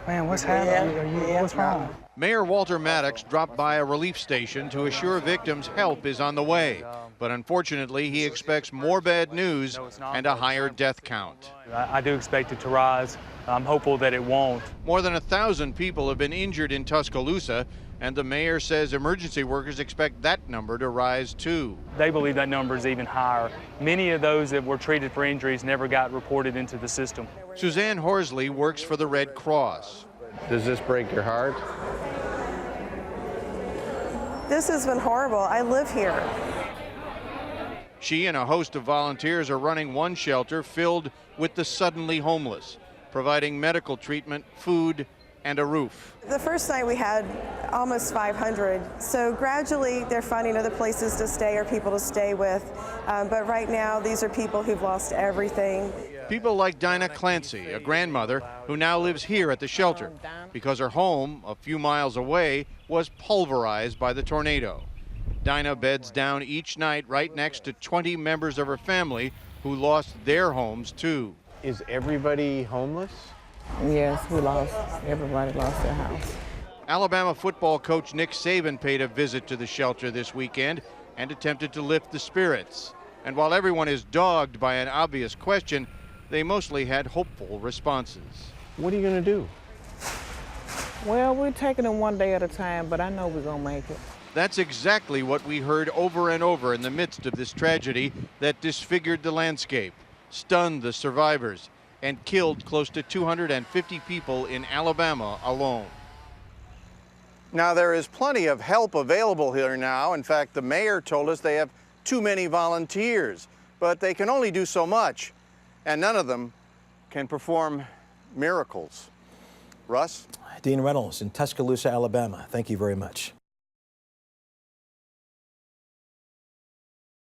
Man, what's happening? What's wrong? Mayor Walter Maddox dropped by a relief station to assure victims help is on the way. But unfortunately, he expects more bad news and a higher death count. I do expect it to rise. I'm hopeful that it won't. More than 1,000 people have been injured in Tuscaloosa, and the mayor says emergency workers expect that number to rise too. They believe that number is even higher. Many of those that were treated for injuries never got reported into the system. Suzanne Horsley works for the Red Cross. Does this break your heart? This has been horrible. I live here. She and a host of volunteers are running one shelter filled with the suddenly homeless, providing medical treatment, food, and a roof. The first night we had almost 500, so gradually they're finding other places to stay or people to stay with. But right now, these are people who've lost everything. People like Dinah Clancy, a grandmother who now lives here at the shelter because her home, a few miles away, was pulverized by the tornado. Dinah beds down each night right next to 20 members of her family who lost their homes too. Is everybody homeless? Yes, everybody lost their house. Alabama football coach Nick Saban paid a visit to the shelter this weekend and attempted to lift the spirits. And while everyone is dogged by an obvious question, they mostly had hopeful responses. What are you going to do? Well, we're taking them one day at a time, but I know we're going to make it. That's exactly what we heard over and over in the midst of this tragedy that disfigured the landscape, stunned the survivors, and killed close to 250 people in Alabama alone. Now, there is plenty of help available here now. In fact, the mayor told us they have too many volunteers, but they can only do so much, and none of them can perform miracles. Russ? Dean Reynolds in Tuscaloosa, Alabama. Thank you very much.